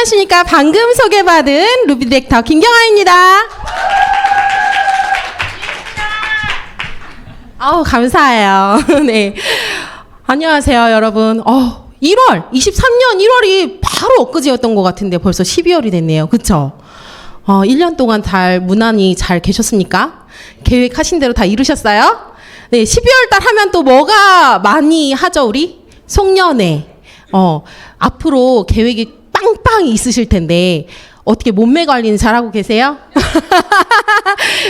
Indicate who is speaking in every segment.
Speaker 1: 안녕하십니까. 방금 소개받은 루비 디렉터 김경아입니다. 아우, 감사해요. 네. 안녕하세요, 여러분. 23년 1월이 바로 엊그제였던 것 같은데 벌써 12월이 됐네요. 그쵸? 1년 동안 무난히 잘 계셨습니까? 계획하신 대로 다 이루셨어요? 네, 12월 달 하면 또 뭐가 많이 하죠, 우리? 송년회. 앞으로 계획이 빵빵 있으실 텐데 어떻게 몸매 관리는 잘하고 계세요?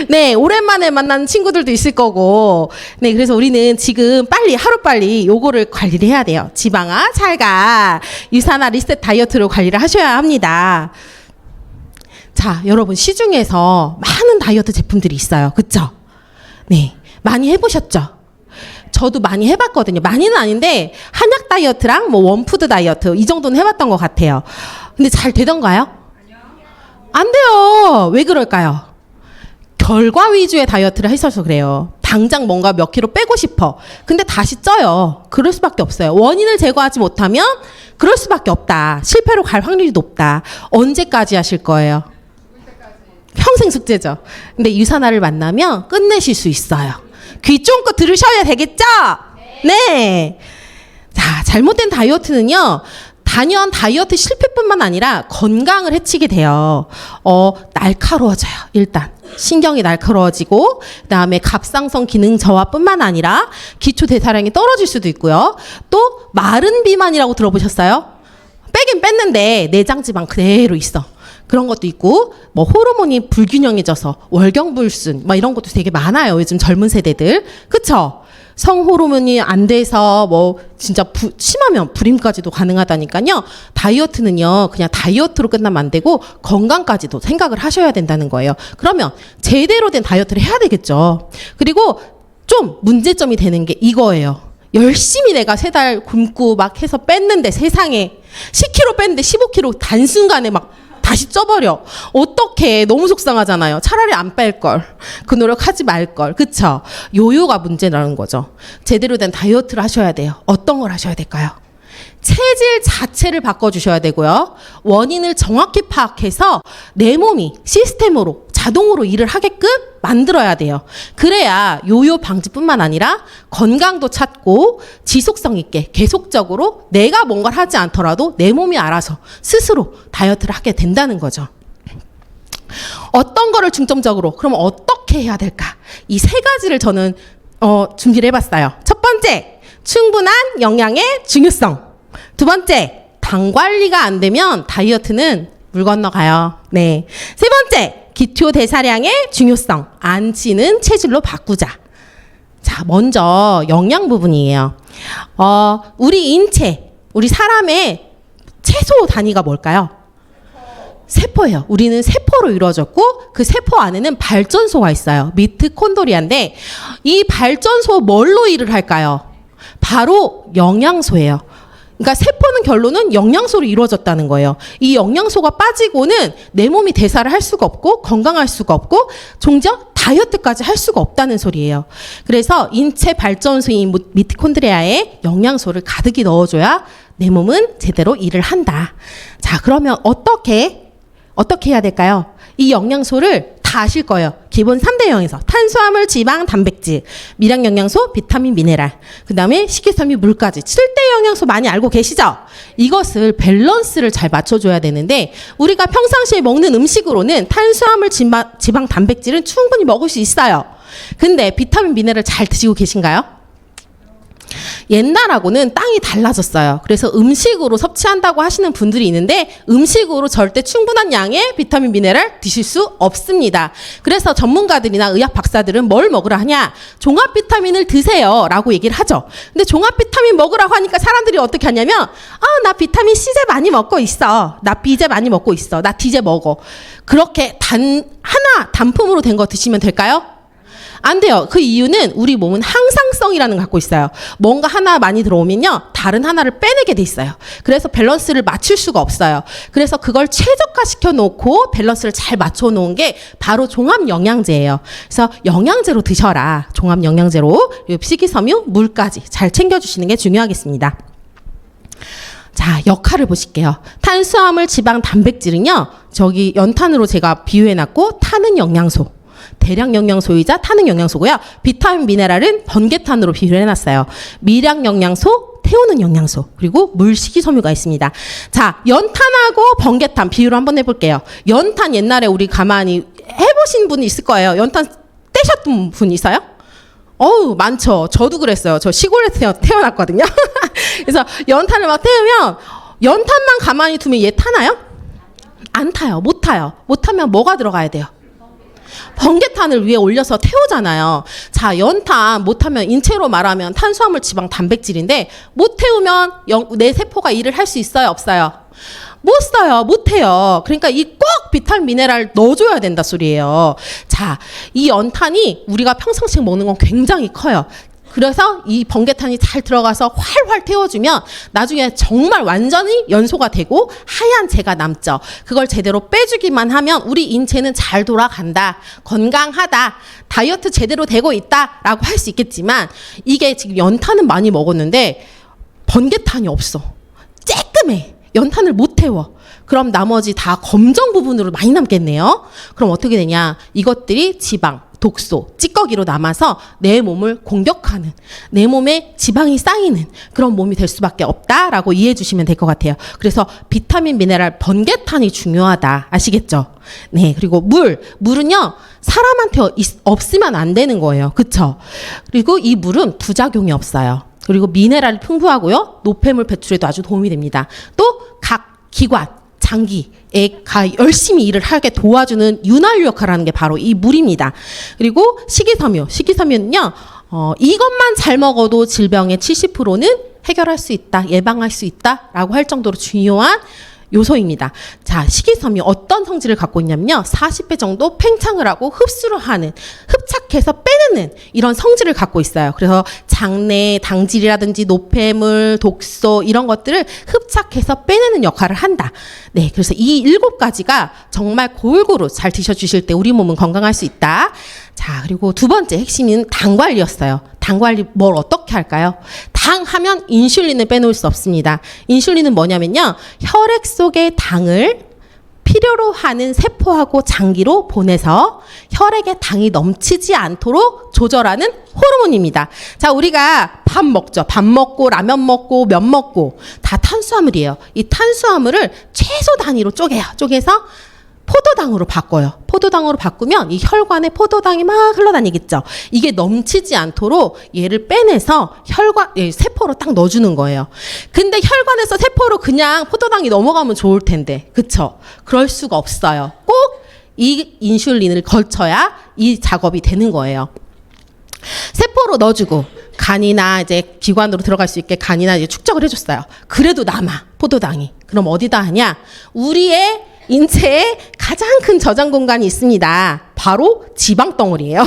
Speaker 1: 네, 오랜만에 만난 친구들도 있을 거고. 네, 그래서 우리는 지금 하루빨리 요거를 관리를 해야 돼요. 지방아, 찰가, 유산화, 리셋 다이어트로 관리를 하셔야 합니다. 자, 여러분, 시중에서 많은 다이어트 제품들이 있어요. 그쵸? 네, 많이 해보셨죠? 저도 많이 해봤거든요. 많이는 아닌데 한약 다이어트랑 원푸드 다이어트 이 정도는 해봤던 것 같아요. 근데 잘 되던가요? 안 돼요. 왜 그럴까요? 결과 위주의 다이어트를 했어서 그래요. 당장 뭔가 몇 킬로 빼고 싶어. 근데 다시 쪄요. 그럴 수밖에 없어요. 원인을 제거하지 못하면 그럴 수밖에 없다. 실패로 갈 확률이 높다. 언제까지 하실 거예요? 평생 숙제죠. 근데 유산화를 만나면 끝내실 수 있어요. 귀 쫑긋 들으셔야 되겠죠? 네. 자, 잘못된 다이어트는요, 단연 다이어트 실패뿐만 아니라 건강을 해치게 돼요. 날카로워져요, 일단. 신경이 날카로워지고, 그 다음에 갑상선 기능 저하뿐만 아니라 기초 대사량이 떨어질 수도 있고요. 또, 마른 비만이라고 들어보셨어요? 빼긴 뺐는데 내장 지방 그대로 있어. 그런 것도 있고, 호르몬이 불균형해져서 월경불순, 이런 것도 되게 많아요. 요즘 젊은 세대들. 그쵸? 성호르몬이 안 돼서 진짜 심하면 불임까지도 가능하다니까요. 다이어트는요, 그냥 다이어트로 끝나면 안 되고 건강까지도 생각을 하셔야 된다는 거예요. 그러면 제대로 된 다이어트를 해야 되겠죠. 그리고 좀 문제점이 되는 게 이거예요. 열심히 내가 3달 굶고 해서 뺐는데 세상에 10kg 뺐는데 15kg 단순간에 다시 쪄버려. 어떡해. 너무 속상하잖아요. 차라리 안 뺄걸. 그 노력하지 말걸. 그쵸? 요요가 문제라는 거죠. 제대로 된 다이어트를 하셔야 돼요. 어떤 걸 하셔야 될까요? 체질 자체를 바꿔주셔야 되고요. 원인을 정확히 파악해서 내 몸이 시스템으로 자동으로 일을 하게끔 만들어야 돼요. 그래야 요요 방지뿐만 아니라 건강도 찾고 지속성 있게 계속적으로 내가 뭔가를 하지 않더라도 내 몸이 알아서 스스로 다이어트를 하게 된다는 거죠. 어떤 거를 중점적으로, 그럼 어떻게 해야 될까? 이 3가지를 저는 준비를 해봤어요. 첫 번째, 충분한 영양의 중요성. 두 번째, 당 관리가 안 되면 다이어트는 물 건너가요. 네. 세 번째, 기초 대사량의 중요성. 안 찌는 체질로 바꾸자. 자, 먼저 영양 부분이에요. 우리 인체, 우리 사람의 최소 단위가 뭘까요? 세포예요. 우리는 세포로 이루어졌고 그 세포 안에는 발전소가 있어요. 미토콘드리아인데 이 발전소 뭘로 일을 할까요? 바로 영양소예요. 그러니까 세포는 결론은 영양소로 이루어졌다는 거예요. 이 영양소가 빠지고는 내 몸이 대사를 할 수가 없고 건강할 수가 없고 종종 다이어트까지 할 수가 없다는 소리예요. 그래서 인체 발전소인 미토콘드리아에 영양소를 가득히 넣어줘야 내 몸은 제대로 일을 한다. 자, 그러면 어떻게 해야 될까요? 이 영양소를 다 아실 거예요. 기본 3대 영양소. 탄수화물, 지방, 단백질, 미량 영양소, 비타민, 미네랄. 그 다음에 식이섬유, 물까지. 7대 영양소 많이 알고 계시죠? 이것을 밸런스를 잘 맞춰줘야 되는데 우리가 평상시에 먹는 음식으로는 탄수화물, 지방, 단백질은 충분히 먹을 수 있어요. 근데 비타민, 미네랄 잘 드시고 계신가요? 옛날하고는 땅이 달라졌어요. 그래서 음식으로 섭취한다고 하시는 분들이 있는데 음식으로 절대 충분한 양의 비타민, 미네랄 드실 수 없습니다. 그래서 전문가들이나 의학 박사들은 뭘 먹으라 하냐? 종합 비타민을 드세요 라고 얘기를 하죠. 근데 종합 비타민 먹으라고 하니까 사람들이 어떻게 하냐면 나 비타민 C제 많이 먹고 있어. 나 B제 많이 먹고 있어. 나 D제 먹어. 그렇게 단품으로 된 거 드시면 될까요? 안 돼요. 그 이유는 우리 몸은 항상성이라는 걸 갖고 있어요. 뭔가 하나 많이 들어오면요, 다른 하나를 빼내게 돼 있어요. 그래서 밸런스를 맞출 수가 없어요. 그래서 그걸 최적화시켜 놓고 밸런스를 잘 맞춰 놓은 게 바로 종합 영양제예요. 그래서 영양제로 드셔라. 종합 영양제로 식이섬유, 물까지 잘 챙겨주시는 게 중요하겠습니다. 자, 역할을 보실게요. 탄수화물, 지방, 단백질은요. 저기 연탄으로 제가 비유해놨고 탄은 영양소. 대량 영양소이자 탄은 영양소고요. 비타민, 미네랄은 번개탄으로 비유를 해놨어요. 미량 영양소, 태우는 영양소, 그리고 물, 식이섬유가 있습니다. 자, 연탄하고 번개탄 비유를 한번 해볼게요. 연탄 옛날에 우리 가만히 해보신 분이 있을 거예요. 연탄 떼셨던 분 있어요? 어우, 많죠. 저도 그랬어요. 저 시골에서 태어났거든요. 그래서 연탄을 막 태우면 연탄만 가만히 두면 얘 타나요? 안 타요. 못 타요. 못 타면 뭐가 들어가야 돼요? 번개탄을 위에 올려서 태우잖아요. 자, 연탄 못하면 인체로 말하면 탄수화물, 지방, 단백질인데 못 태우면 내 세포가 일을 할 수 있어요? 없어요? 못 써요. 못 해요. 그러니까 이 꼭 비타민, 미네랄 넣어줘야 된다 소리예요. 자, 이 연탄이 우리가 평상시에 먹는 건 굉장히 커요. 그래서 이 번개탄이 잘 들어가서 활활 태워주면 나중에 정말 완전히 연소가 되고 하얀 재가 남죠. 그걸 제대로 빼주기만 하면 우리 인체는 잘 돌아간다, 건강하다, 다이어트 제대로 되고 있다라고 할 수 있겠지만 이게 지금 연탄은 많이 먹었는데 번개탄이 없어. 쬐끔해. 연탄을 못 태워. 그럼 나머지 다 검정 부분으로 많이 남겠네요. 그럼 어떻게 되냐? 이것들이 지방, 독소, 찌꺼기로 남아서 내 몸을 공격하는, 내 몸에 지방이 쌓이는 그런 몸이 될 수밖에 없다라고 이해해 주시면 될 것 같아요. 그래서 비타민, 미네랄, 번개탄이 중요하다. 아시겠죠? 네, 그리고 물은요. 사람한테 없으면 안 되는 거예요. 그쵸? 그리고 이 물은 부작용이 없어요. 그리고 미네랄이 풍부하고요. 노폐물 배출에도 아주 도움이 됩니다. 또 각 기관, 장기에 열심히 일을 하게 도와주는 윤활유 역할을 하는 게 바로 이 물입니다. 그리고 식이섬유는요. 이것만 잘 먹어도 질병의 70%는 해결할 수 있다, 예방할 수 있다라고 할 정도로 중요한 요소입니다. 자, 식이섬유 어떤 성질을 갖고 있냐면요. 40배 정도 팽창을 하고 흡수를 하는, 흡착해서 빼내는 이런 성질을 갖고 있어요. 그래서 장내 당질이라든지 노폐물, 독소 이런 것들을 흡착해서 빼내는 역할을 한다. 네, 그래서 이 7가지가 정말 골고루 잘 드셔주실 때 우리 몸은 건강할 수 있다. 자, 그리고 두 번째 핵심은 당 관리였어요. 당 관리 뭘 어떻게 할까요? 당 하면 인슐린을 빼놓을 수 없습니다. 인슐린은 뭐냐면요. 혈액 속의 당을 필요로 하는 세포하고 장기로 보내서 혈액에 당이 넘치지 않도록 조절하는 호르몬입니다. 자, 우리가 밥 먹죠. 밥 먹고 라면 먹고 면 먹고 다 탄수화물이에요. 이 탄수화물을 최소 단위로 쪼개서 포도당으로 바꿔요. 포도당으로 바꾸면 이 혈관에 포도당이 막 흘러다니겠죠. 이게 넘치지 않도록 얘를 빼내서 세포로 딱 넣어주는 거예요. 근데 혈관에서 세포로 그냥 포도당이 넘어가면 좋을 텐데, 그쵸? 그럴 수가 없어요. 꼭 이 인슐린을 걸쳐야 이 작업이 되는 거예요. 세포로 넣어주고 간이나 이제 기관으로 들어갈 수 있게 간이나 이제 축적을 해줬어요. 그래도 남아 포도당이. 그럼 어디다 하냐? 우리의 인체에 가장 큰 저장 공간이 있습니다. 바로 지방 덩어리예요.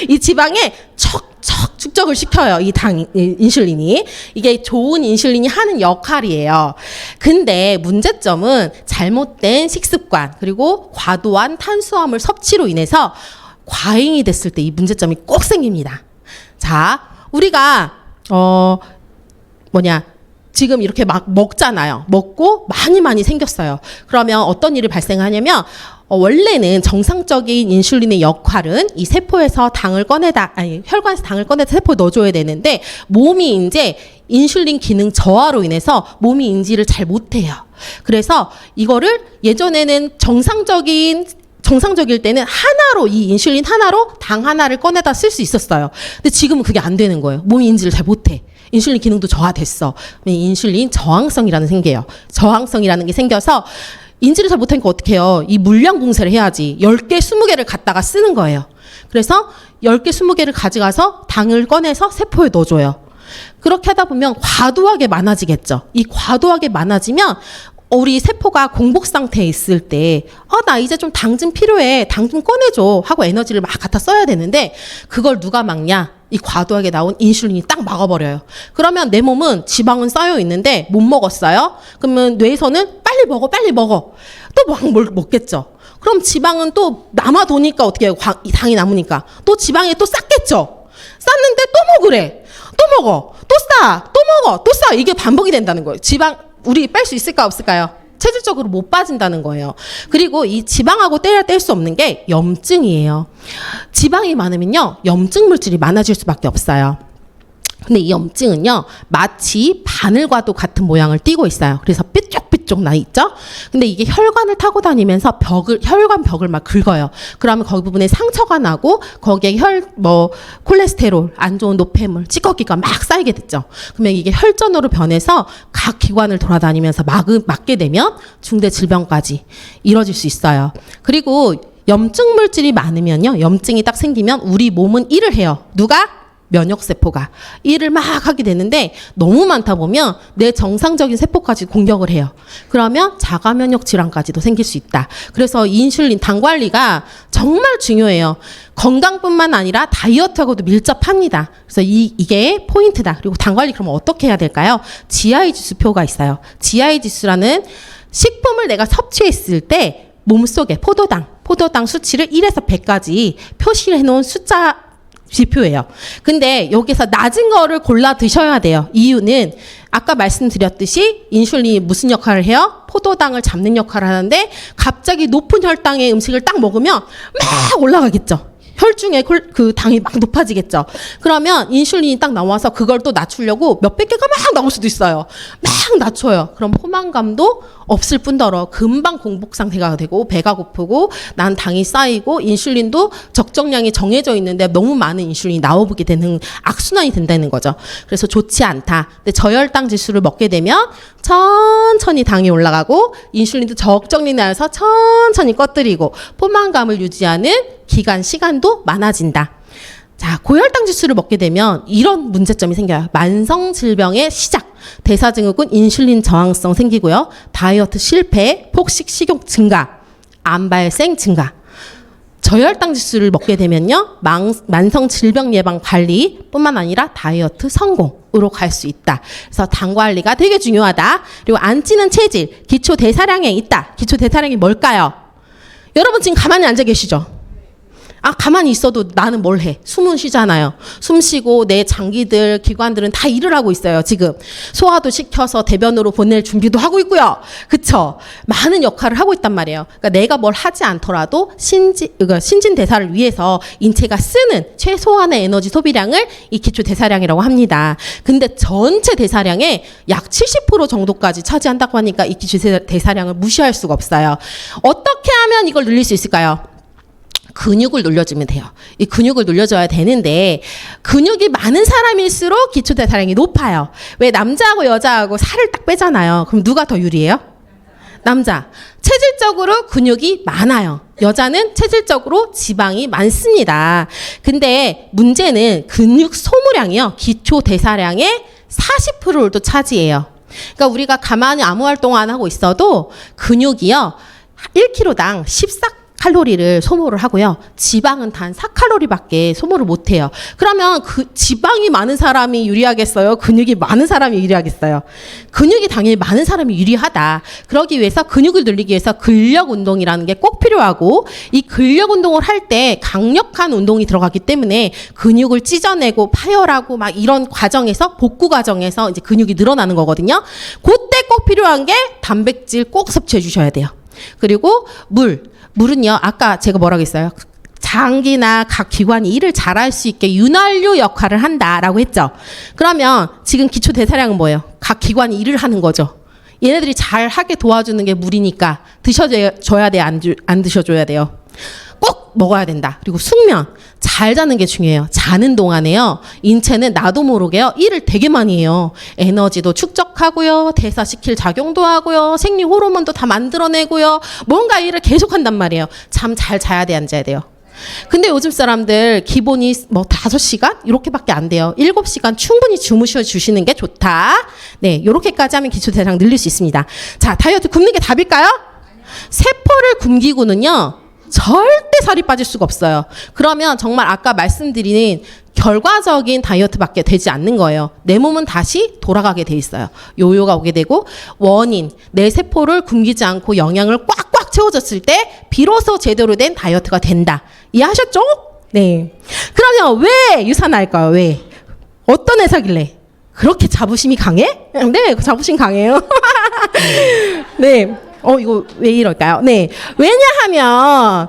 Speaker 1: 이 지방에 척척 축적을 시켜요. 이 인슐린이. 이게 좋은 인슐린이 하는 역할이에요. 근데 문제점은 잘못된 식습관 그리고 과도한 탄수화물 섭취로 인해서 과잉이 됐을 때 이 문제점이 꼭 생깁니다. 자, 우리가 지금 이렇게 막 먹잖아요. 먹고 많이 생겼어요. 그러면 어떤 일이 발생하냐면 원래는 정상적인 인슐린의 역할은 이 세포에서 혈관에서 당을 꺼내다 세포에 넣어줘야 되는데 몸이 이제 인슐린 기능 저하로 인해서 몸이 인지를 잘 못해요. 그래서 이거를 예전에는 정상적일 때는 하나로 이 인슐린 하나로 당 하나를 꺼내다 쓸 수 있었어요. 근데 지금은 그게 안 되는 거예요. 몸이 인지를 잘 못해. 인슐린 기능도 저하됐어. 인슐린 저항성이라는 게 생겨서 인지를 잘 못하니까 어떻게 해요? 이 물량 공세를 해야지. 10개, 20개를 갖다가 쓰는 거예요. 그래서 10개, 20개를 가져가서 당을 꺼내서 세포에 넣어줘요. 그렇게 하다 보면 과도하게 많아지겠죠. 이 과도하게 많아지면 우리 세포가 공복 상태에 있을 때 나 이제 좀 당 좀 필요해. 당 좀 꺼내줘. 하고 에너지를 막 갖다 써야 되는데 그걸 누가 막냐? 이 과도하게 나온 인슐린이 딱 막아버려요. 그러면 내 몸은 지방은 쌓여 있는데 못 먹었어요. 그러면 뇌에서는 빨리 먹어. 또 막 먹겠죠. 그럼 지방은 또 남아도니까 어떻게 해요? 당이 남으니까. 또 지방에 또 쌓겠죠. 쌌는데 또 먹으래. 또 먹어. 또 싸. 또 먹어. 또 싸. 이게 반복이 된다는 거예요. 지방 우리 뺄 수 있을까 없을까요? 체질적으로 못 빠진다는 거예요. 그리고 이 지방하고 뗄 수 없는 게 염증이에요. 지방이 많으면요, 염증 물질이 많아질 수밖에 없어요. 근데 이 염증은요, 마치 바늘과도 같은 모양을 띠고 있어요. 그래서 삐쪽삐쪽 나 있죠? 근데 이게 혈관을 타고 다니면서 혈관 벽을 막 긁어요. 그러면 거기 부분에 상처가 나고, 거기에 콜레스테롤, 안 좋은 노폐물, 찌꺼기가 막 쌓이게 됐죠. 그러면 이게 혈전으로 변해서 각 기관을 돌아다니면서 막게 되면 중대 질병까지 이뤄질 수 있어요. 그리고 염증 물질이 많으면요, 염증이 딱 생기면 우리 몸은 일을 해요. 누가? 면역세포가 일을 막 하게 되는데, 너무 많다 보면 내 정상적인 세포까지 공격을 해요. 그러면 자가면역 질환까지도 생길 수 있다. 그래서 인슐린, 당 관리가 정말 중요해요. 건강뿐만 아니라 다이어트하고도 밀접합니다. 그래서 이게 포인트다. 그리고 당 관리 그러면 어떻게 해야 될까요? GI 지수표가 있어요. GI 지수라는 식품을 내가 섭취했을 때 몸속에 포도당 수치를 1에서 100까지 표시를 해놓은 숫자 지표예요. 근데 여기서 낮은 거를 골라 드셔야 돼요. 이유는 아까 말씀드렸듯이 인슐린이 무슨 역할을 해요? 포도당을 잡는 역할을 하는데, 갑자기 높은 혈당의 음식을 딱 먹으면 막 올라가겠죠. 혈중에 그 당이 막 높아지겠죠. 그러면 인슐린이 딱 나와서 그걸 또 낮추려고 몇백 개가 막 나올 수도 있어요. 막 낮춰요. 그럼 포만감도 없을 뿐더러 금방 공복 상태가 되고, 배가 고프고, 난 당이 쌓이고, 인슐린도 적정량이 정해져 있는데 너무 많은 인슐린이 나오게 되는 악순환이 된다는 거죠. 그래서 좋지 않다. 근데 저혈당 지수를 먹게 되면 천천히 당이 올라가고, 인슐린도 적정량이 나와서 천천히 꺼뜨리고, 포만감을 유지하는 시간도 많아진다. 자, 고혈당 지수를 먹게 되면 이런 문제점이 생겨요. 만성 질병의 시작. 대사증후군, 인슐린 저항성 생기고요. 다이어트 실패, 폭식 식욕 증가, 암 발생 증가. 저혈당 지수를 먹게 되면요, 만성 질병 예방 관리뿐만 아니라 다이어트 성공으로 갈 수 있다. 그래서 당 관리가 되게 중요하다. 그리고 안 찌는 체질, 기초 대사량에 있다. 기초 대사량이 뭘까요? 여러분 지금 가만히 앉아 계시죠? 가만히 있어도 나는 뭘 해? 숨은 쉬잖아요. 숨 쉬고 내 장기들, 기관들은 다 일을 하고 있어요. 지금 소화도 시켜서 대변으로 보낼 준비도 하고 있고요. 그쵸? 많은 역할을 하고 있단 말이에요. 그러니까 내가 뭘 하지 않더라도 신진 대사를 위해서 인체가 쓰는 최소한의 에너지 소비량을 이 기초 대사량이라고 합니다. 근데 전체 대사량의 약 70% 정도까지 차지한다고 하니까 이 기초 대사량을 무시할 수가 없어요. 어떻게 하면 이걸 늘릴 수 있을까요? 근육을 눌려주면 돼요. 이 근육을 눌려줘야 되는데, 근육이 많은 사람일수록 기초 대사량이 높아요. 왜? 남자하고 여자하고 살을 딱 빼잖아요. 그럼 누가 더 유리해요? 남자. 체질적으로 근육이 많아요. 여자는 체질적으로 지방이 많습니다. 근데 문제는 근육 소모량이요, 기초 대사량의 40%를 또 차지해요. 그러니까 우리가 가만히 아무 활동 안 하고 있어도 근육이요, 1kg당 14칼로리를 소모를 하고요. 지방은 단 4칼로리밖에 소모를 못해요. 그러면 그 지방이 많은 사람이 유리하겠어요? 근육이 많은 사람이 유리하겠어요? 근육이 당연히 많은 사람이 유리하다. 그러기 위해서 근육을 늘리기 위해서 근력 운동이라는 게 꼭 필요하고, 이 근력 운동을 할 때 강력한 운동이 들어가기 때문에 근육을 찢어내고 파열하고 막 이런 과정에서, 복구 과정에서 이제 근육이 늘어나는 거거든요. 그때 꼭 필요한 게 단백질 꼭 섭취해 주셔야 돼요. 그리고 물은요, 아까 제가 뭐라고 했어요? 장기나 각 기관이 일을 잘할 수 있게 윤활유 역할을 한다라고 했죠. 그러면 지금 기초 대사량은 뭐예요? 각 기관이 일을 하는 거죠. 얘네들이 잘하게 도와주는 게 물이니까 드셔줘야 돼요? 안 드셔줘야 돼요? 꼭 먹어야 된다. 그리고 숙면, 잘 자는 게 중요해요. 자는 동안에요, 인체는 나도 모르게요, 일을 되게 많이 해요. 에너지도 축적하고요, 대사시킬 작용도 하고요, 생리 호르몬도 다 만들어내고요, 뭔가 일을 계속 한단 말이에요. 잠 잘 자야 돼, 안 자야 돼요? 근데 요즘 사람들 기본이 뭐 5시간? 이렇게밖에 안 돼요. 7시간 충분히 주무셔 주시는 게 좋다. 네, 요렇게까지 하면 기초 대사량 늘릴 수 있습니다. 자, 다이어트 굶는 게 답일까요? 세포를 굶기고는요, 절대 살이 빠질 수가 없어요. 그러면 정말 아까 말씀드린 결과적인 다이어트밖에 되지 않는 거예요. 내 몸은 다시 돌아가게 돼 있어요. 요요가 오게 되고, 원인, 내 세포를 굶기지 않고 영양을 꽉꽉 채워졌을 때 비로소 제대로 된 다이어트가 된다. 이해하셨죠? 네. 그러면 왜 유산할까요? 왜? 어떤 회사길래? 그렇게 자부심이 강해? 네, 자부심 강해요. 네. 이거 왜 이럴까요? 네. 왜냐하면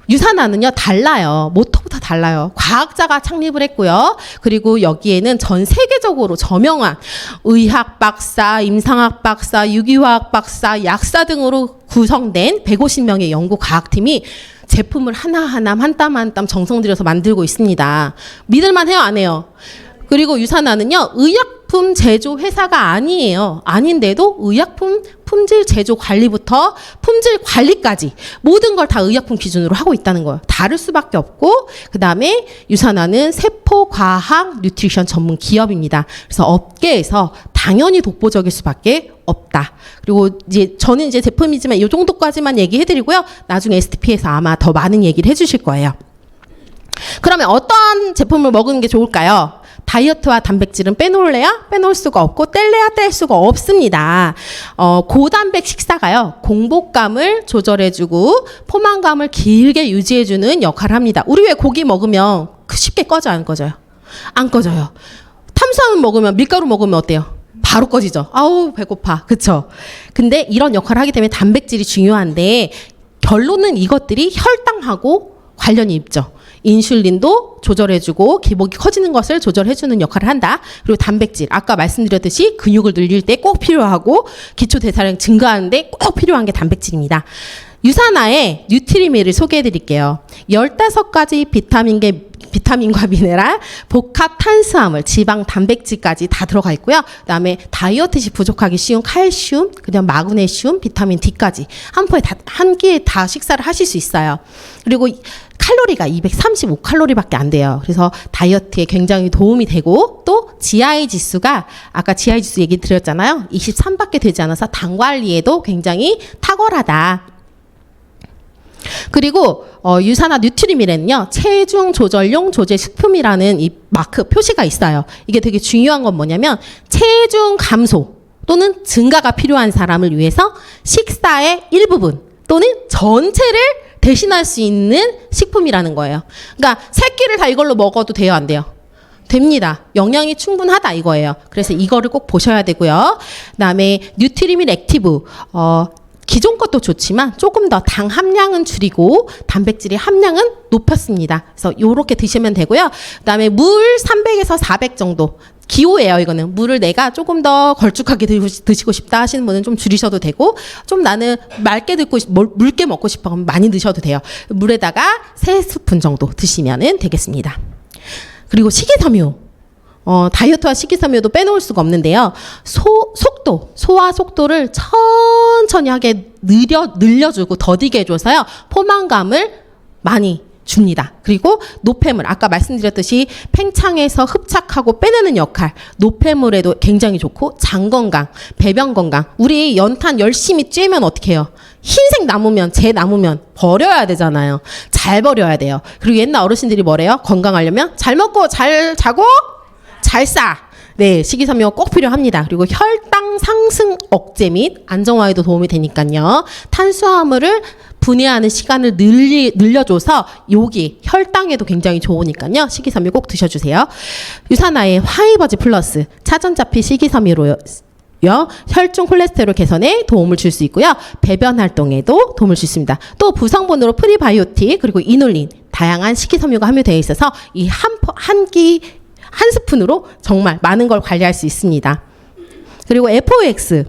Speaker 1: 유산화는요, 달라요. 모토부터 달라요. 과학자가 창립을 했고요. 그리고 여기에는 전 세계적으로 저명한 의학 박사, 임상학 박사, 유기화학 박사, 약사 등으로 구성된 150명의 연구 과학팀이 제품을 하나하나 한 땀 한 땀 정성 들여서 만들고 있습니다. 믿을만 해요, 안 해요? 그리고 유산화는요, 의약품 제조 회사가 아니에요. 아닌데도 의약품 품질 제조 관리부터 품질 관리까지 모든 걸 다 의약품 기준으로 하고 있다는 거예요. 다를 수밖에 없고, 그 다음에 유산화는 세포 과학 뉴트리션 전문 기업입니다. 그래서 업계에서 당연히 독보적일 수밖에 없다. 그리고 이제 저는 이제 제품이지만 이 정도까지만 얘기해드리고요. 나중에 STP에서 아마 더 많은 얘기를 해주실 거예요. 그러면 어떤 제품을 먹는 게 좋을까요? 다이어트와 단백질은 빼놓을래야? 빼놓을 수가 없고 뗄래야 뗄 수가 없습니다. 고단백 식사가요, 공복감을 조절해주고 포만감을 길게 유지해주는 역할을 합니다. 우리 왜 고기 먹으면 쉽게 꺼져 안 꺼져요? 안 꺼져요. 탄수화물 먹으면, 밀가루 먹으면 어때요? 바로 꺼지죠. 아우 배고파. 그쵸? 근데 이런 역할을 하기 때문에 단백질이 중요한데 결론은 이것들이 혈당하고 관련이 있죠. 인슐린도 조절해주고 기복이 커지는 것을 조절해주는 역할을 한다. 그리고 단백질, 아까 말씀드렸듯이 근육을 늘릴 때 꼭 필요하고 기초 대사량 증가하는데 꼭 필요한 게 단백질입니다. 유산화의 뉴트리밀을 소개해드릴게요. 15가지 비타민과 미네랄, 복합 탄수화물, 지방, 단백질까지 다 들어가 있고요. 그다음에 다이어트 시 부족하기 쉬운 칼슘, 그냥 마그네슘, 비타민 D까지 한 끼에 다 식사를 하실 수 있어요. 그리고 칼로리가 235칼로리밖에 안 돼요. 그래서 다이어트에 굉장히 도움이 되고, 또 GI 지수가 아까 GI 지수 얘기 드렸잖아요. 23밖에 되지 않아서 당 관리에도 굉장히 탁월하다. 그리고 유산화 뉴트리밀에는요, 체중 조절용 조제 식품이라는 이 마크 표시가 있어요. 이게 되게 중요한 건 뭐냐면 체중 감소 또는 증가가 필요한 사람을 위해서 식사의 일부분 또는 전체를 대신할 수 있는 식품이라는 거예요. 그러니까 세 끼를 다 이걸로 먹어도 돼요, 안 돼요? 됩니다. 영양이 충분하다 이거예요. 그래서 이거를 꼭 보셔야 되고요. 그다음에 뉴트리밀 액티브, 기존 것도 좋지만 조금 더 당 함량은 줄이고 단백질의 함량은 높였습니다. 그래서 요렇게 드시면 되고요. 그다음에 물 300에서 400 정도. 기호예요, 이거는. 물을 내가 조금 더 걸쭉하게 드시고 싶다 하시는 분은 좀 줄이셔도 되고, 좀 나는 묽게 먹고 싶어 하면 많이 드셔도 돼요. 물에다가 3스푼 정도 드시면 되겠습니다. 그리고 식이섬유. 다이어트와 식이섬유도 빼놓을 수가 없는데요. 소화 속도를 천천히 하게 늘려주고 더디게 해줘서요, 포만감을 많이 줍니다. 그리고 노폐물, 아까 말씀드렸듯이 팽창해서 흡착하고 빼내는 역할, 노폐물에도 굉장히 좋고, 장 건강, 배변 건강. 우리 연탄 열심히 쬐면 어떻게 해요? 흰색 남으면, 재 남으면 버려야 되잖아요. 잘 버려야 돼요. 그리고 옛날 어르신들이 뭐래요? 건강하려면 잘 먹고 잘 자고 잘 싸. 네, 식이섬유가 꼭 필요합니다. 그리고 혈당 상승 억제 및 안정화에도 도움이 되니까요. 탄수화물을 분해하는 시간을 늘려줘서 여기 혈당에도 굉장히 좋으니까요. 식이섬유 꼭 드셔주세요. 유산화의 화이버즈 플러스 차전자피 식이섬유로요. 혈중 콜레스테롤 개선에 도움을 줄 수 있고요. 배변 활동에도 도움을 줄 수 있습니다. 또 부성분으로 프리바이오틱 그리고 이눌린 다양한 식이섬유가 함유되어 있어서 이 한 스푼으로 정말 많은 걸 관리할 수 있습니다. 그리고 FOX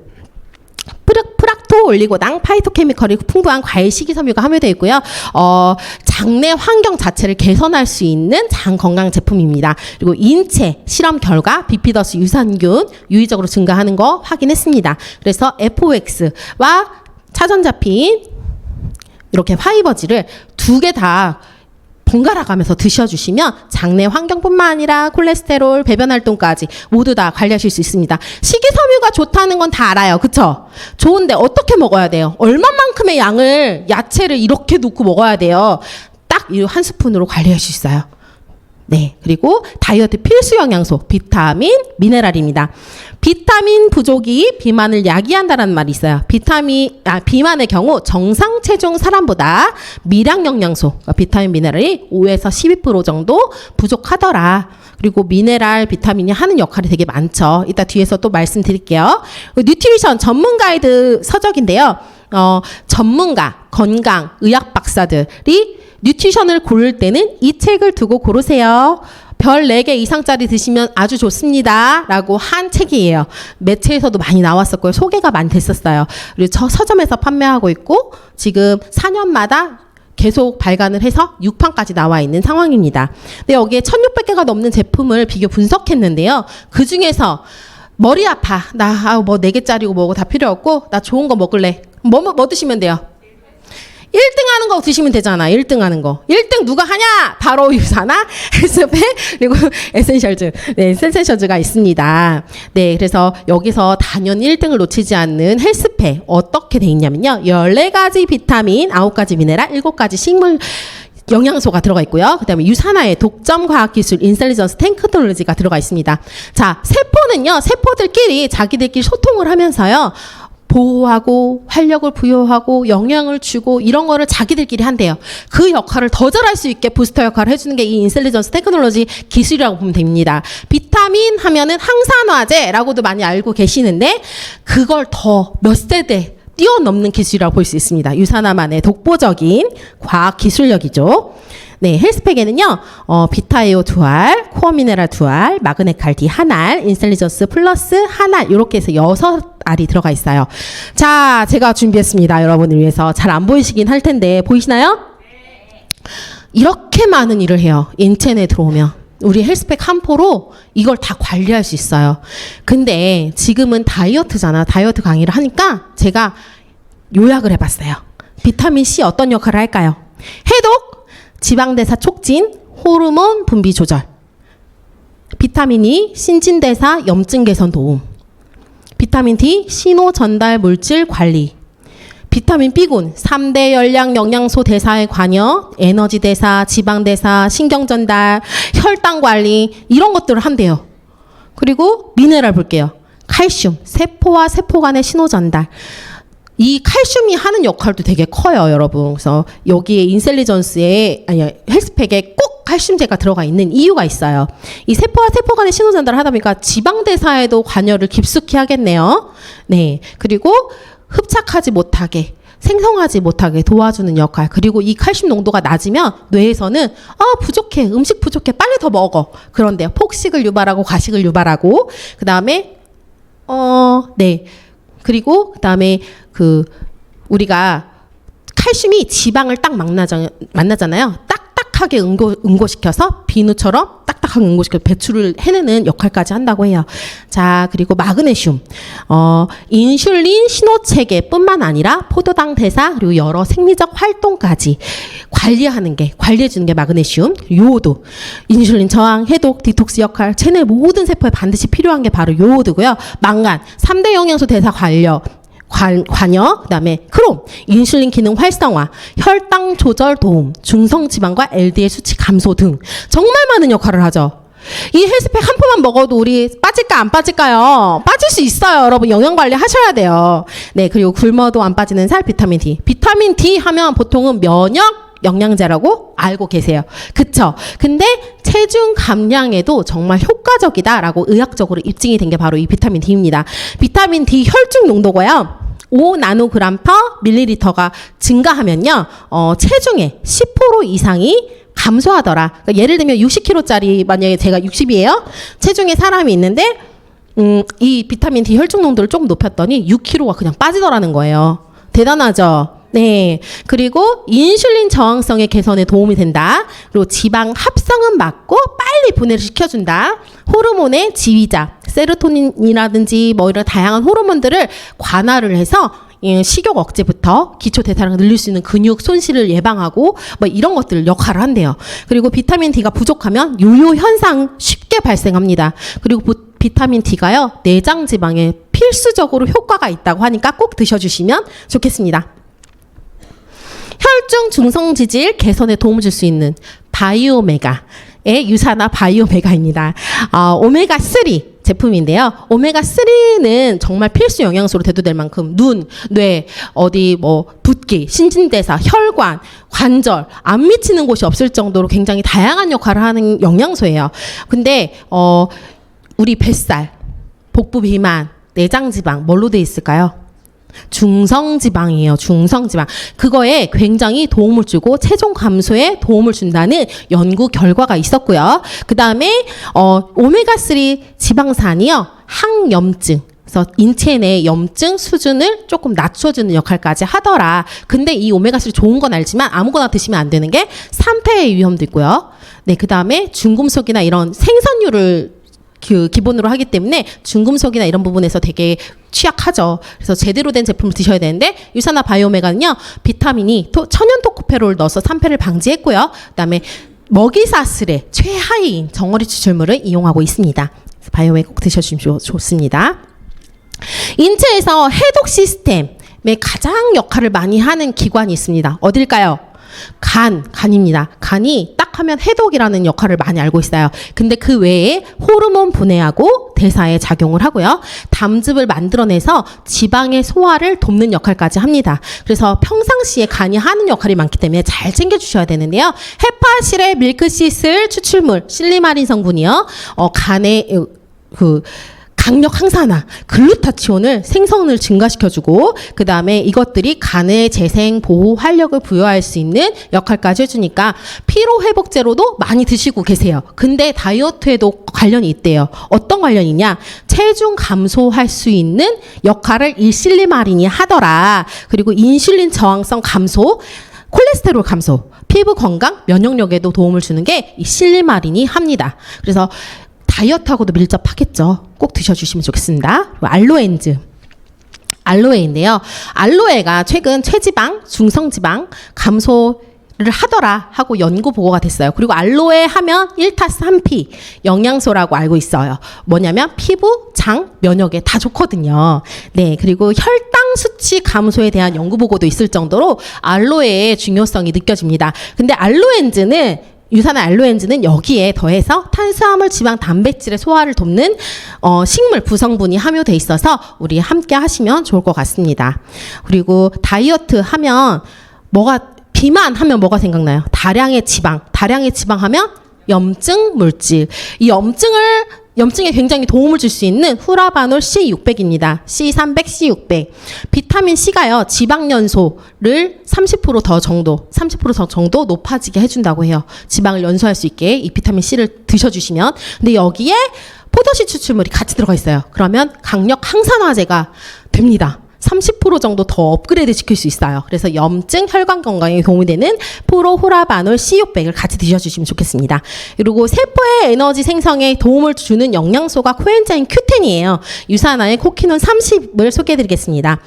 Speaker 1: 프락토 올리고당 파이토케미컬이 풍부한 과일 식이섬유가 함유되어 있고요. 장내 환경 자체를 개선할 수 있는 장 건강 제품입니다. 그리고 인체 실험 결과 비피더스 유산균 유의적으로 증가하는 거 확인했습니다. 그래서 FOX와 차전자피인 이렇게 화이버즈를 2개 다 번갈아 가면서 드셔주시면 장내 환경뿐만 아니라 콜레스테롤, 배변 활동까지 모두 다 관리하실 수 있습니다. 식이섬유가 좋다는 건 다 알아요. 그쵸? 좋은데 어떻게 먹어야 돼요? 얼마만큼의 양을 야채를 이렇게 넣고 먹어야 돼요? 딱 이 한 스푼으로 관리할 수 있어요. 네, 그리고 다이어트 필수 영양소 비타민, 미네랄입니다. 비타민 부족이 비만을 야기한다는 말이 있어요. 비만의 경우 정상 체중 사람보다 미량 영양소, 비타민, 미네랄이 5에서 12% 정도 부족하더라. 그리고 미네랄, 비타민이 하는 역할이 되게 많죠. 이따 뒤에서 또 말씀드릴게요. 뉴트리션 전문 가이드 서적인데요. 전문가, 건강, 의학 박사들이 뉴트리션을 고를 때는 이 책을 두고 고르세요. 별 4개 이상짜리 드시면 아주 좋습니다. 라고 한 책이에요. 매체에서도 많이 나왔었고요. 소개가 많이 됐었어요. 그리고 저 서점에서 판매하고 있고 지금 4년마다 계속 발간을 해서 6판까지 나와 있는 상황입니다. 근데 여기에 1600개가 넘는 제품을 비교 분석했는데요. 그 중에서 머리 아파. 나 뭐 4개짜리고 뭐고 다 필요 없고 나 좋은 거 먹을래. 뭐 드시면 돼요? 1등 하는 거 드시면 되잖아. 1등 하는 거. 1등 누가 하냐? 바로 유사나, 헬스팩, 그리고 에센셜즈. 네, 센세션즈가 있습니다. 네, 그래서 여기서 단연 1등을 놓치지 않는 헬스팩. 어떻게 돼 있냐면요. 14가지 비타민, 9가지 미네랄, 7가지 식물, 영양소가 들어가 있고요. 그 다음에 유산화의 독점 과학기술 인텔리전스 테크놀로지가 들어가 있습니다. 자, 세포는요. 세포들끼리 자기들끼리 소통을 하면서요. 보호하고 활력을 부여하고 영양을 주고 이런 거를 자기들끼리 한대요. 그 역할을 더 잘할 수 있게 부스터 역할을 해주는 게 이 인텔리전스 테크놀로지 기술이라고 보면 됩니다. 비타민 하면은 항산화제라고도 많이 알고 계시는데 그걸 더 몇 세대 뛰어넘는 기술이라고 볼 수 있습니다. 유산화만의 독보적인 과학 기술력이죠. 네, 헬스팩에는요, 비타에오 2알, 코어 미네랄 2알, 마그네칼 D 1알, 인텔리전스 플러스 1알, 이렇게 해서 6알이 들어가 있어요. 자, 제가 준비했습니다. 여러분을 위해서. 잘 안 보이시긴 할 텐데, 보이시나요? 이렇게 많은 일을 해요. 인체에 들어오면. 우리 헬스팩 한 포로 이걸 다 관리할 수 있어요. 근데 지금은 다이어트잖아. 다이어트 강의를 하니까 제가 요약을 해봤어요. 비타민 C 어떤 역할을 할까요? 해독, 지방대사 촉진, 호르몬 분비 조절. 비타민 E, 신진대사, 염증 개선 도움. 비타민 D, 신호 전달 물질 관리. 비타민 B군, 3대 열량 영양소 대사에 관여, 에너지 대사, 지방 대사, 신경 전달, 혈당 관리 이런 것들을 한대요. 그리고 미네랄 볼게요. 칼슘, 세포와 세포 간의 신호 전달. 이 칼슘이 하는 역할도 되게 커요, 여러분. 그래서 여기에 인텔리전스에 헬스팩에 꼭 칼슘제가 들어가 있는 이유가 있어요. 이 세포와 세포 간의 신호 전달을 하다 보니까 지방 대사에도 관여를 깊숙이 하겠네요. 네. 그리고 흡착하지 못하게, 생성하지 못하게 도와주는 역할. 그리고 이 칼슘 농도가 낮으면 뇌에서는 부족해, 음식 부족해, 빨리 더 먹어. 그런데요. 폭식을 유발하고 과식을 유발하고 그다음에 네. 그리고 그다음에 우리가 칼슘이 지방을 딱 만나잖아요. 딱딱하게 응고시켜서 비누처럼 딱딱하게 응고시켜서 배출을 해내는 역할까지 한다고 해요. 자, 그리고 마그네슘. 인슐린 신호체계뿐만 아니라 포도당 대사 그리고 여러 생리적 활동까지 관리해주는 게 마그네슘. 요오드. 인슐린 저항, 해독, 디톡스 역할. 체내 모든 세포에 반드시 필요한 게 바로 요오드고요. 망간. 3대 영양소 대사 관여, 그 다음에 크롬, 인슐린 기능 활성화, 혈당 조절 도움, 중성지방과 LDL 수치 감소 등 정말 많은 역할을 하죠. 이 헬스팩 한 포만 먹어도 우리 빠질까 안 빠질까요? 빠질 수 있어요. 여러분 영양관리 하셔야 돼요. 네, 그리고 굶어도 안 빠지는 살 비타민 D. 비타민 D 하면 보통은 면역 영양제라고 알고 계세요. 그쵸? 근데 체중 감량에도 정말 효과적이다라고 의학적으로 입증이 된 게 바로 이 비타민 D입니다. 비타민 D 혈중 농도가요. 5 나노그램 퍼 밀리리터가 증가하면요. 체중의 10% 이상이 감소하더라. 그러니까 예를 들면 60kg짜리 만약에 제가 60이에요. 체중에 사람이 있는데 이 비타민 D 혈중 농도를 조금 높였더니 6kg가 그냥 빠지더라는 거예요. 대단하죠? 네. 그리고 인슐린 저항성의 개선에 도움이 된다. 그리고 지방 합성은 막고 빨리 분해를 시켜준다. 호르몬의 지휘자, 세로토닌이라든지 뭐 이런 다양한 호르몬들을 관할을 해서 식욕 억제부터 기초 대사량을 늘릴 수 있는 근육 손실을 예방하고 뭐 이런 것들 역할을 한대요. 그리고 비타민 D가 부족하면 요요 현상 쉽게 발생합니다. 그리고 비타민 D가요 내장 지방에 필수적으로 효과가 있다고 하니까 꼭 드셔주시면 좋겠습니다. 혈중 중성 지질 개선에 도움을 줄 수 있는 바이오메가의 유산화 바이오메가입니다. 오메가3 제품인데요. 오메가3는 정말 필수 영양소로 대두될 만큼 눈, 뇌, 어디 뭐 붓기, 신진대사, 혈관, 관절 안 미치는 곳이 없을 정도로 굉장히 다양한 역할을 하는 영양소예요. 근데 우리 뱃살, 복부 비만, 내장 지방 뭘로 돼 있을까요? 중성지방이에요. 중성지방. 그거에 굉장히 도움을 주고 체중 감소에 도움을 준다는 연구 결과가 있었고요. 그 다음에 오메가3 지방산이요. 항염증. 그래서 인체 내 염증 수준을 조금 낮춰주는 역할까지 하더라. 근데 이 오메가3 좋은 건 알지만 아무거나 드시면 안 되는 게 산패의 위험도 있고요. 네, 그 다음에 중금속이나 이런 생선류를 기본으로 하기 때문에 중금속이나 이런 부분에서 되게 취약하죠. 그래서 제대로 된 제품을 드셔야 되는데 유산화 바이오메가는요. 비타민이 천연 토코페롤을 넣어서 산패를 방지했고요. 그다음에 먹이사슬의 최하위인 정어리 추출물을 이용하고 있습니다. 바이오메가 꼭 드셔주시면 좋습니다. 인체에서 해독 시스템의 가장 역할을 많이 하는 기관이 있습니다. 어딜까요? 간입니다. 간이 딱 하면 해독이라는 역할을 많이 알고 있어요. 근데 그 외에 호르몬 분해하고 대사에 작용을 하고요. 담즙을 만들어내서 지방의 소화를 돕는 역할까지 합니다. 그래서 평상시에 간이 하는 역할이 많기 때문에 잘 챙겨주셔야 되는데요. 헤파실의 밀크시슬 추출물 실리마린 성분이요. 간에 강력 항산화, 글루타치온을 생성을 증가시켜주고 그 다음에 이것들이 간의 재생, 보호, 활력을 부여할 수 있는 역할까지 해주니까 피로회복제로도 많이 드시고 계세요. 근데 다이어트에도 관련이 있대요. 어떤 관련이냐? 체중 감소할 수 있는 역할을 이 실리마린이 하더라. 그리고 인슐린 저항성 감소, 콜레스테롤 감소, 피부 건강, 면역력에도 도움을 주는 게 이 실리마린이 합니다. 그래서 다이어트하고도 밀접하겠죠. 꼭 드셔주시면 좋겠습니다. 알로엔즈. 알로에인데요. 알로에가 최근 체지방, 중성지방 감소를 하더라 하고 연구 보고가 됐어요. 그리고 알로에 하면 1타3피 영양소라고 알고 있어요. 뭐냐면 피부, 장, 면역에 다 좋거든요. 네, 그리고 혈당 수치 감소에 대한 연구 보고도 있을 정도로 알로에의 중요성이 느껴집니다. 근데 유산화 알로엔즈는 여기에 더해서 탄수화물, 지방, 단백질의 소화를 돕는 식물 구성분이 함유돼 있어서 우리 함께 하시면 좋을 것 같습니다. 그리고 다이어트 하면 비만하면 뭐가 생각나요? 다량의 지방 하면 염증 물질. 이 염증에 굉장히 도움을 줄 수 있는 후라바놀 C600입니다. C300, C600. 비타민 C가요. 지방 연소를 30% 더 정도 높아지게 해준다고 해요. 지방을 연소할 수 있게 이 비타민 C를 드셔주시면. 근데 여기에 포도씨 추출물이 같이 들어가 있어요. 그러면 강력 항산화제가 됩니다. 30% 정도 더 업그레이드 시킬 수 있어요. 그래서 염증, 혈관 건강에 도움이 되는 프로후라바놀 C600을 같이 드셔주시면 좋겠습니다. 그리고 세포의 에너지 생성에 도움을 주는 영양소가 코엔자임 Q10이에요. 유산화의 코키논 30을 소개해드리겠습니다.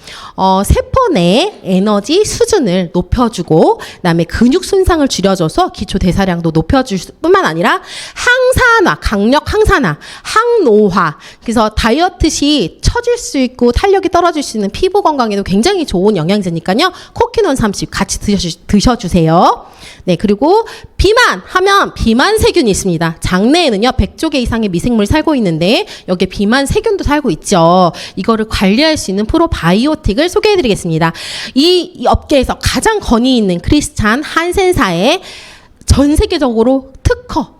Speaker 1: 세포 내 에너지 수준을 높여주고 그다음에 근육 손상을 줄여줘서 기초 대사량도 높여줄 뿐만 아니라 항산화, 강력 항산화, 항노화. 그래서 다이어트 시 처질 수 있고 탄력이 떨어질 수 있는 피부 건강에도 굉장히 좋은 영양제니까요. 코키논 30 같이 드셔주세요. 네, 그리고 비만하면 비만 세균이 있습니다. 장내에는요 100조 개 이상의 미생물이 살고 있는데 여기에 비만 세균도 살고 있죠. 이거를 관리할 수 있는 프로바이오틱을 소개해드리겠습니다. 이 업계에서 가장 권위 있는 크리스찬 한센사의 전 세계적으로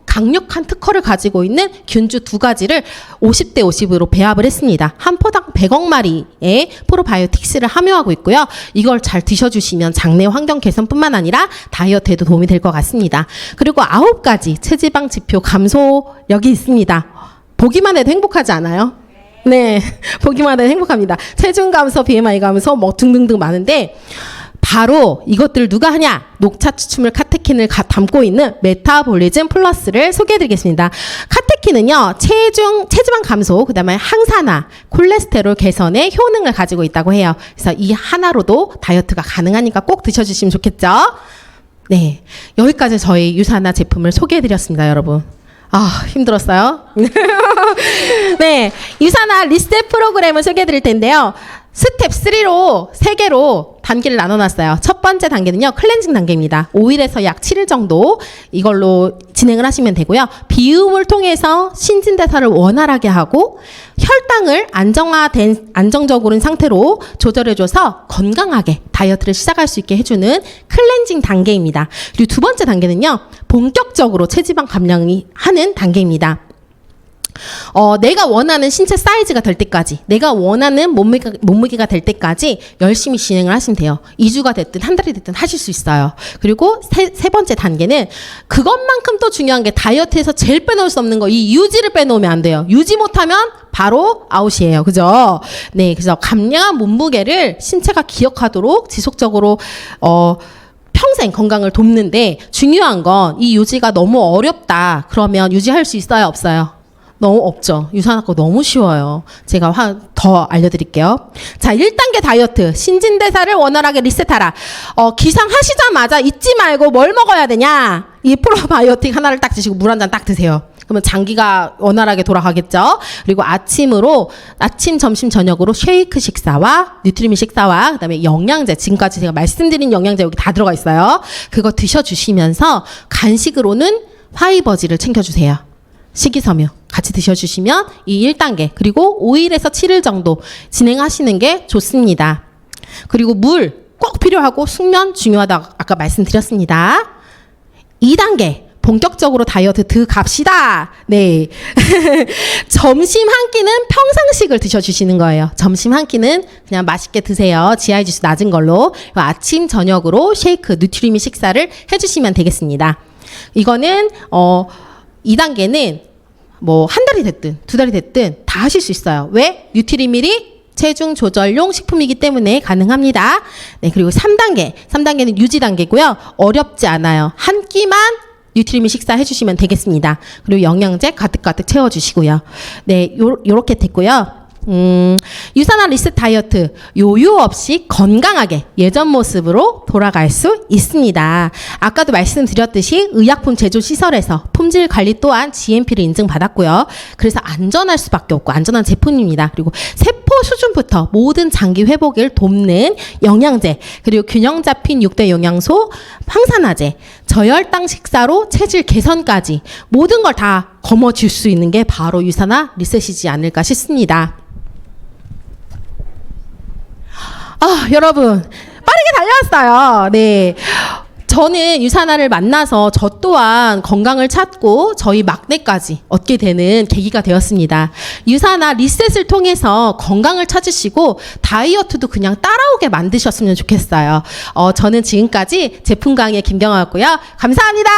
Speaker 1: 강력한 특허를 가지고 있는 균주 2가지를 50대 50으로 배합을 했습니다. 한 포당 100억 마리의 프로바이오틱스를 함유하고 있고요. 이걸 잘 드셔주시면 장내 환경 개선뿐만 아니라 다이어트에도 도움이 될 것 같습니다. 그리고 9가지 체지방 지표 감소력이 있습니다. 보기만 해도 행복하지 않아요? 네, 보기만 해도 행복합니다. 체중 감소, BMI 감소 뭐 등등등 많은데 바로 이것들 누가 하냐? 녹차 추출물 카테킨을 담고 있는 메타볼리즘 플러스를 소개해드리겠습니다. 카테킨은요, 체지방 감소, 그 다음에 항산화, 콜레스테롤 개선의 효능을 가지고 있다고 해요. 그래서 이 하나로도 다이어트가 가능하니까 꼭 드셔주시면 좋겠죠? 네, 여기까지 저희 유산화 제품을 소개해드렸습니다, 여러분. 힘들었어요? 네, 유산화 리셋 프로그램을 소개해드릴 텐데요. 스텝 3로 3개로 단계를 나눠놨어요. 첫 번째 단계는요, 클렌징 단계입니다. 5일에서 약 7일 정도 이걸로 진행을 하시면 되고요. 비움을 통해서 신진대사를 원활하게 하고 혈당을 안정적인 상태로 조절해줘서 건강하게 다이어트를 시작할 수 있게 해주는 클렌징 단계입니다. 그리고 두 번째 단계는요, 본격적으로 체지방 감량이 하는 단계입니다. 내가 원하는 신체 사이즈가 될 때까지, 내가 원하는 몸무게가 될 때까지 열심히 진행을 하시면 돼요. 2주가 됐든 한 달이 됐든 하실 수 있어요. 그리고 세 번째 단계는 그것만큼 또 중요한 게 다이어트에서 제일 빼놓을 수 없는 거, 이 유지를 빼놓으면 안 돼요. 유지 못하면 바로 아웃이에요. 그죠? 네, 그래서 감량한 몸무게를 신체가 기억하도록 지속적으로 평생 건강을 돕는데, 중요한 건 이 유지가 너무 어렵다 그러면 유지할 수 있어요, 없어요? 너무 없죠. 유산화 거 너무 쉬워요. 제가 더 알려드릴게요. 자, 1단계 다이어트. 신진대사를 원활하게 리셋하라. 기상하시자마자 잊지 말고 뭘 먹어야 되냐? 이 프로바이오틱 하나를 딱 드시고 물 한 잔 딱 드세요. 그러면 장기가 원활하게 돌아가겠죠. 그리고 아침, 점심, 저녁으로 쉐이크 식사와 뉴트리민 식사와 그다음에 영양제, 지금까지 제가 말씀드린 영양제 여기 다 들어가 있어요. 그거 드셔주시면서 간식으로는 화이버지를 챙겨주세요. 식이섬유 같이 드셔주시면 이 1단계, 그리고 5일에서 7일 정도 진행하시는 게 좋습니다. 그리고 물 꼭 필요하고 숙면 중요하다고 아까 말씀드렸습니다. 2단계 본격적으로 다이어트 들어갑시다. 네. 점심 한 끼는 평상식을 드셔주시는 거예요. 점심 한 끼는 그냥 맛있게 드세요. GI 지수 낮은 걸로. 아침, 저녁으로 쉐이크, 뉴트리민 식사를 해주시면 되겠습니다. 이거는 2단계는 뭐 한 달이 됐든 두 달이 됐든 다 하실 수 있어요. 왜? 뉴트리밀이 체중 조절용 식품이기 때문에 가능합니다. 네, 그리고 3단계는 유지 단계고요. 어렵지 않아요. 한 끼만 뉴트리민 식사 해주시면 되겠습니다. 그리고 영양제 가득가득 채워주시고요. 네, 요렇게 됐고요. 유산화 리셋 다이어트 요요 없이 건강하게 예전 모습으로 돌아갈 수 있습니다. 아까도 말씀드렸듯이 의약품 제조 시설에서 품질 관리 또한 GMP를 인증받았고요. 그래서 안전할 수밖에 없고 안전한 제품입니다. 그리고 세포 수준부터 모든 장기 회복을 돕는 영양제, 그리고 균형 잡힌 6대 영양소, 항산화제, 저혈당 식사로 체질 개선까지 모든 걸 다 거머쥘 수 있는 게 바로 유산화 리셋이지 않을까 싶습니다. 여러분 빠르게 달려왔어요. 네. 저는 유산화를 만나서 저 또한 건강을 찾고 저희 막내까지 얻게 되는 계기가 되었습니다. 유산화 리셋을 통해서 건강을 찾으시고 다이어트도 그냥 따라오게 만드셨으면 좋겠어요. 저는 지금까지 제품 강의 김경아였고요. 감사합니다.